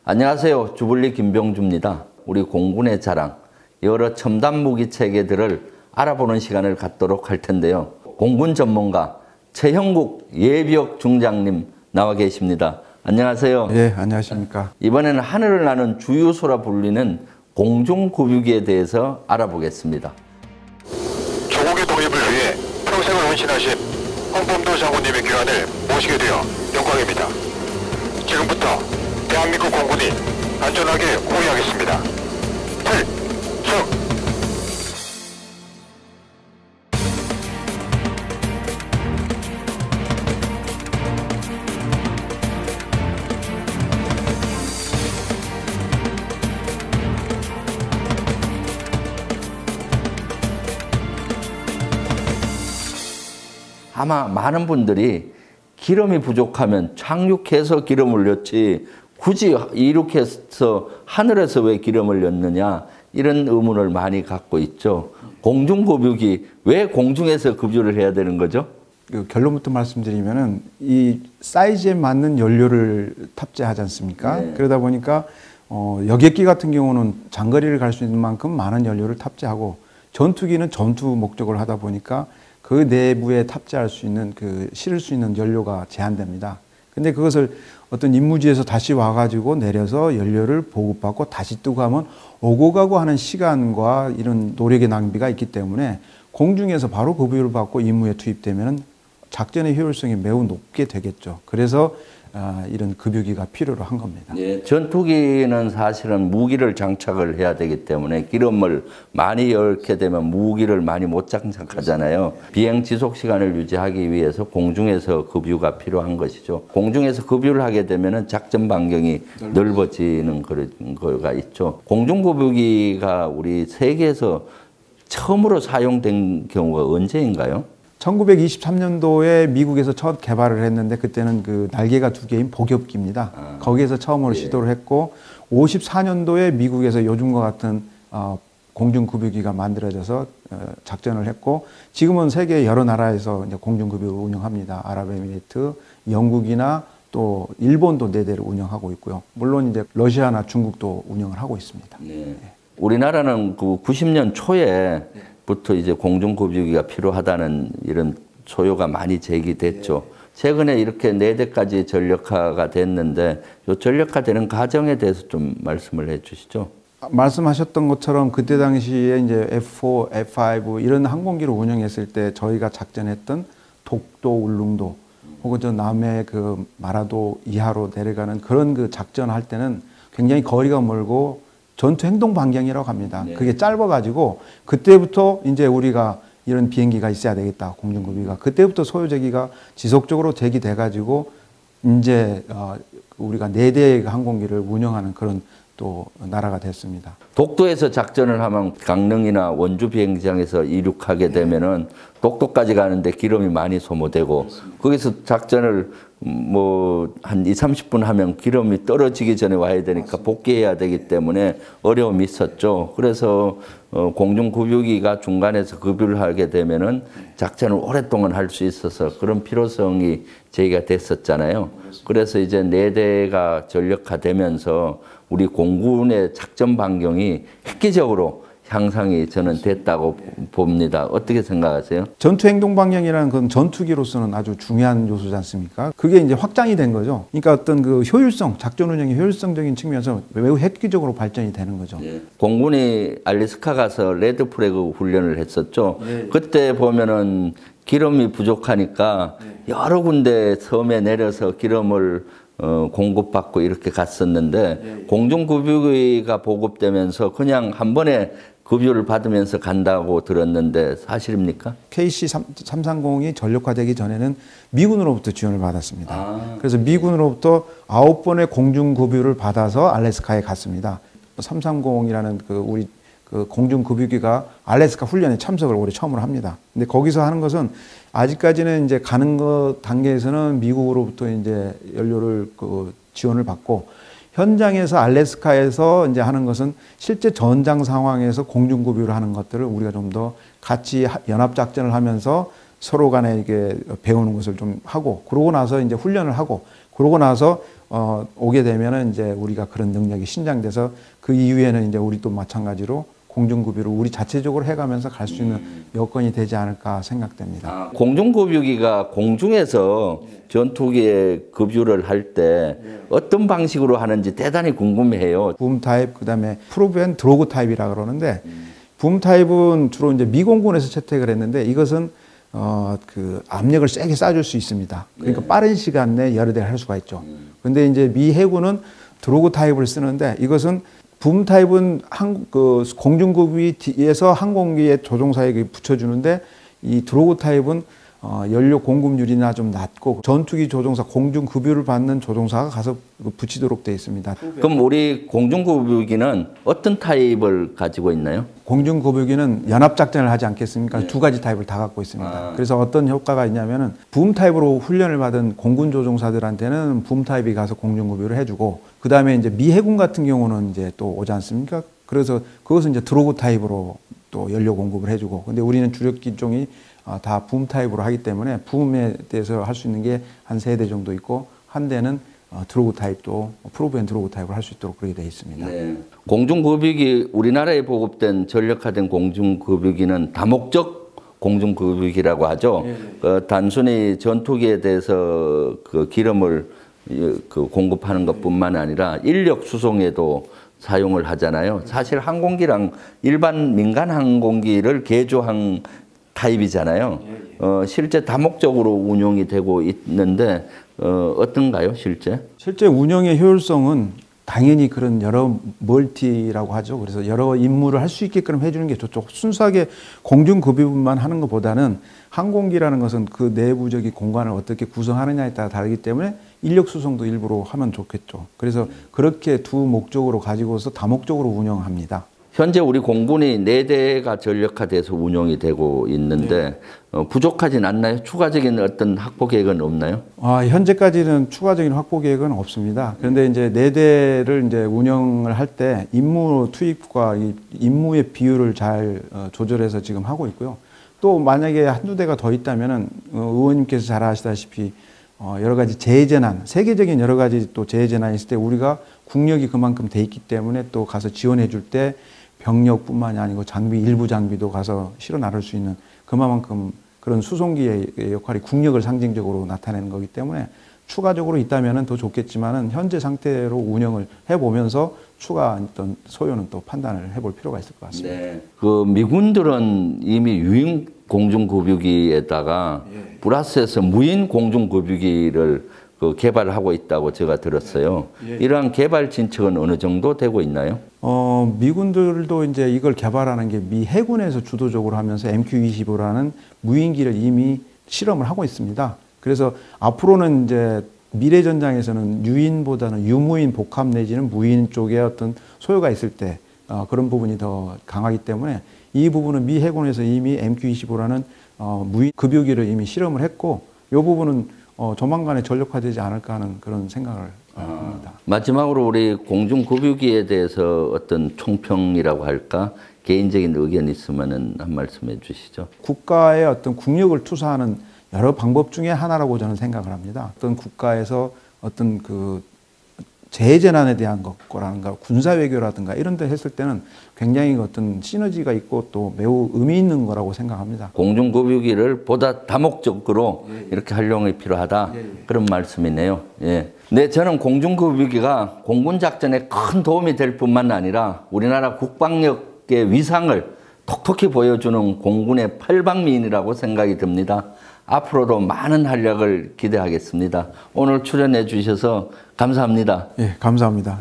안녕하세요. 주불리 김병주입니다. 우리 공군의 자랑, 여러 첨단 무기 체계들을 알아보는 시간을 갖도록 할 텐데요. 공군 전문가 최형국 예비역 중장님 나와 계십니다. 안녕하세요. 예, 안녕하십니까. 이번에는 하늘을 나는 주유소라 불리는 공중급유기에 대해서 알아보겠습니다. 조국의 독립을 위해 평생을 헌신하신 홍범도 장군님의 귀환을 모시게 되어 영광입니다. 지금부터 대한민국 공군이 안전하게 호위하겠습니다. 필승! 아마 많은 분들이 기름이 부족하면 착륙해서 기름을 넣지 굳이 이륙해서 하늘에서 왜 기름을 넣느냐 이런 의문을 많이 갖고 있죠. 공중급유기 왜 공중에서 급유를 해야 되는 거죠? 결론부터 말씀드리면은 이 사이즈에 맞는 연료를 탑재하지 않습니까? 네. 그러다 보니까 여객기 같은 경우는 장거리를 갈 수 있는 만큼 많은 연료를 탑재하고 전투기는 전투 목적을 하다 보니까 그 내부에 탑재할 수 있는 실을 수 있는 연료가 제한됩니다. 근데 그것을 어떤 임무지에서 다시 와가지고 내려서 연료를 보급받고 다시 뜨고 하면 오고 가고 하는 시간과 이런 노력의 낭비가 있기 때문에 공중에서 바로 급유를 받고 임무에 투입되면 작전의 효율성이 매우 높게 되겠죠. 그래서 이런 급유기가 필요로 한 겁니다. 예, 전투기는 사실은 무기를 장착을 해야 되기 때문에 기름을 많이 넣게 되면 무기를 많이 못 장착하잖아요. 비행 지속 시간을 유지하기 위해서 공중에서 급유가 필요한 것이죠. 공중에서 급유를 하게 되면 작전 반경이 넓어지는 그런 거가 있죠. 공중급유기가 우리 세계에서 처음으로 사용된 경우가 언제인가요? 1923년도에 미국에서 첫 개발을 했는데 그때는 그 날개가 두 개인 복엽기입니다. 거기에서 처음으로 시도를 했고 54년도에 미국에서 요즘과 같은 공중급유기가 만들어져서 작전을 했고 지금은 세계 여러 나라에서 이제 공중급유를 운영합니다. 아랍에미리트, 영국이나 또 일본도 4대를 운영하고 있고요. 물론 이제 러시아나 중국도 운영을 하고 있습니다. 네. 우리나라는 그 90년 초에 부터 이제 공중급유기가 필요하다는 이런 소요가 많이 제기됐죠. 최근에 이렇게 4대까지 전력화가 됐는데 이 전력화되는 과정에 대해서 좀 말씀을 해 주시죠. 말씀하셨던 것처럼 그때 당시에 이제 F4, F5 이런 항공기를 운영했을 때 저희가 작전했던 독도, 울릉도 혹은 저 남해 그 마라도 이하로 내려가는 그런 그 작전할 때는 굉장히 거리가 멀고 전투 행동 반경이라고 합니다. 네. 그게 짧아가지고 그때부터 이제 우리가 이런 비행기가 있어야 되겠다. 공중급유가 그때부터 소요제기가 지속적으로 제기돼가지고 이제 우리가 4대의 항공기를 운영하는 그런 또 나라가 됐습니다. 독도에서 작전을 하면 강릉이나 원주 비행장에서 이륙하게 되면은 독도까지 가는데 기름이 많이 소모되고 거기서 작전을 뭐 한 20-30분 하면 기름이 떨어지기 전에 와야 되니까 복귀해야 되기 때문에 어려움이 있었죠. 그래서 공중급유기가 중간에서 급유를 하게 되면은 작전을 오랫동안 할 수 있어서 그런 필요성이 제기가 됐었잖아요. 그래서 이제 4대가 전력화되면서 우리 공군의 작전 반경이 획기적으로 향상이 저는 됐다고 봅니다. 어떻게 생각하세요? 전투 행동 방향이라는 건 전투기로서는 아주 중요한 요소지 않습니까? 그게 이제 확장이 된 거죠. 그러니까 어떤 그 효율성, 작전 운영의 효율성적인 측면에서 매우 획기적으로 발전이 되는 거죠. 네. 공군이 알래스카 가서 레드 플래그 훈련을 했었죠. 네. 그때 보면은 기름이 부족하니까 여러 군데 섬에 내려서 기름을 공급받고 이렇게 갔었는데 공중급유기가 보급되면서 그냥 한 번에 급유를 받으면서 간다고 들었는데 사실입니까? KC-330이 전력화되기 전에는 미군으로부터 지원을 받았습니다. 그래서 미군으로부터 9번의 공중급유를 받아서 알래스카에 갔습니다. 330이라는 우리 공중급유기가 알래스카 훈련에 참석을 올해 처음으로 합니다. 근데 거기서 하는 것은 아직까지는 이제 가는 것 단계에서는 미국으로부터 이제 연료를 지원을 받고 현장에서 알래스카에서 이제 하는 것은 실제 전장 상황에서 공중급유를 하는 것들을 우리가 좀 더 같이 연합작전을 하면서 서로 간에 이게 배우는 것을 좀 하고 그러고 나서 이제 훈련을 하고 그러고 나서 오게 되면은 이제 우리가 그런 능력이 신장돼서 그 이후에는 이제 우리 또 마찬가지로 공중급유를 우리 자체적으로 해가면서 갈 수 있는 여건이 되지 않을까 생각됩니다. 공중급유기가 공중에서 전투기에 급유를 할 때 어떤 방식으로 하는지 대단히 궁금해요. 붐 타입, 그다음에 프로브 앤 드로그 타입이라 그러는데 붐 타입은 주로 이제 미 공군에서 채택을 했는데 이것은 그 압력을 세게 쏴줄 수 있습니다. 그러니까 빠른 시간 내에 여러 대를 할 수가 있죠. 근데 이제 미 해군은 드로그 타입을 쓰는데 이것은 붐 타입은 그 공중급유에서 항공기의 조종사에게 붙여주는데 이 드로그 타입은 연료 공급률이나 좀 낮고 전투기 조종사 공중급유를 받는 조종사가 가서 붙이도록 되어 있습니다. 그럼 우리 공중급유기는 어떤 타입을 가지고 있나요? 공중급유기는 연합작전을 하지 않겠습니까? 두 가지 타입을 다 갖고 있습니다. 그래서 어떤 효과가 있냐면은 붐 타입으로 훈련을 받은 공군 조종사들한테는 붐 타입이 가서 공중급유를 해주고 그 다음에 이제 미 해군 같은 경우는 이제 또 오지 않습니까? 그래서 그것은 이제 드로그 타입으로 또 연료 공급을 해주고 근데 우리는 주력 기종이 다 붐 타입으로 하기 때문에 붐에 대해서 할 수 있는 게 한 3대 정도 있고 한 대는 드로그 타입도 프로브 앤 드로그 타입을 할 수 있도록 그렇게 되어 있습니다. 네. 공중급유기 우리나라에 보급된 전력화된 공중급유기는 다목적 공중급유기라고 하죠. 단순히 전투기에 대해서 그 기름을 그 공급하는 것뿐만 아니라 인력 수송에도 사용을 하잖아요. 사실 항공기랑 일반 민간 항공기를 개조한 타입이잖아요. 실제 다목적으로 운용이 되고 있는데 어떤가요, 실제? 실제 운영의 효율성은 당연히 그런 여러 멀티라고 하죠. 그래서 여러 임무를 할 수 있게끔 해주는 게 좋죠. 순수하게 공중급유만 하는 것보다는 항공기라는 것은 그 내부적인 공간을 어떻게 구성하느냐에 따라 다르기 때문에 인력 수송도 일부러 하면 좋겠죠. 그래서 그렇게 두 목적으로 가지고서 다목적으로 운영합니다. 현재 우리 공군이 4대가 전력화돼서 운영이 되고 있는데 부족하진 않나요? 추가적인 어떤 확보 계획은 없나요? 현재까지는 추가적인 확보 계획은 없습니다. 그런데 이제 4대를 이제 운영을 할 때 임무 투입과 이 임무의 비율을 잘 조절해서 지금 하고 있고요. 또 만약에 한두 대가 더 있다면은 의원님께서 잘 아시다시피 여러 가지 재해재난, 세계적인 여러 가지 또 재해재난이 있을 때 우리가 국력이 그만큼 돼 있기 때문에 또 가서 지원해 줄 때 병력뿐만이 아니고 장비, 일부 장비도 가서 실어 나를 수 있는 그만큼 그런 수송기의 역할이 국력을 상징적으로 나타내는 거기 때문에 추가적으로 있다면 더 좋겠지만은 현재 상태로 운영을 해보면서 추가 어떤 소요는 또 판단을 해볼 필요가 있을 것 같습니다. 네. 그 미군들은 이미 유인 공중급유기에다가 플러스해서 무인 공중급유기를 개발하고 있다고 제가 들었어요. 이러한 개발 진척은 어느 정도 되고 있나요? 미군들도 이제 이걸 개발하는 게 미 해군에서 주도적으로 하면서 MQ-25라는 무인기를 이미 실험을 하고 있습니다. 그래서 앞으로는 이제 미래 전장에서는 유인보다는 유무인 복합 내지는 무인 쪽에 어떤 소요가 있을 때 그런 부분이 더 강하기 때문에 이 부분은 미 해군에서 이미 MQ-25라는 무인 급유기를 이미 실험을 했고 이 부분은 조만간에 전력화되지 않을까 하는 그런 생각을 합니다. 마지막으로 우리 공중급유기에 대해서 어떤 총평이라고 할까? 개인적인 의견이 있으면 한 말씀해 주시죠. 국가의 어떤 국력을 투사하는 여러 방법 중에 하나라고 저는 생각을 합니다. 어떤 국가에서 어떤 그 재해재난에 대한 것이라든가 군사외교라든가 이런 데 했을 때는 굉장히 어떤 시너지가 있고 또 매우 의미 있는 거라고 생각합니다. 공중급유기를 보다 다목적으로 이렇게 활용이 필요하다. 그런 말씀이네요. 네, 저는 공중급유기가 공군작전에 큰 도움이 될 뿐만 아니라 우리나라 국방력의 위상을 톡톡히 보여주는 공군의 팔방미인이라고 생각이 듭니다. 앞으로도 많은 활약을 기대하겠습니다. 오늘 출연해 주셔서 감사합니다. 감사합니다.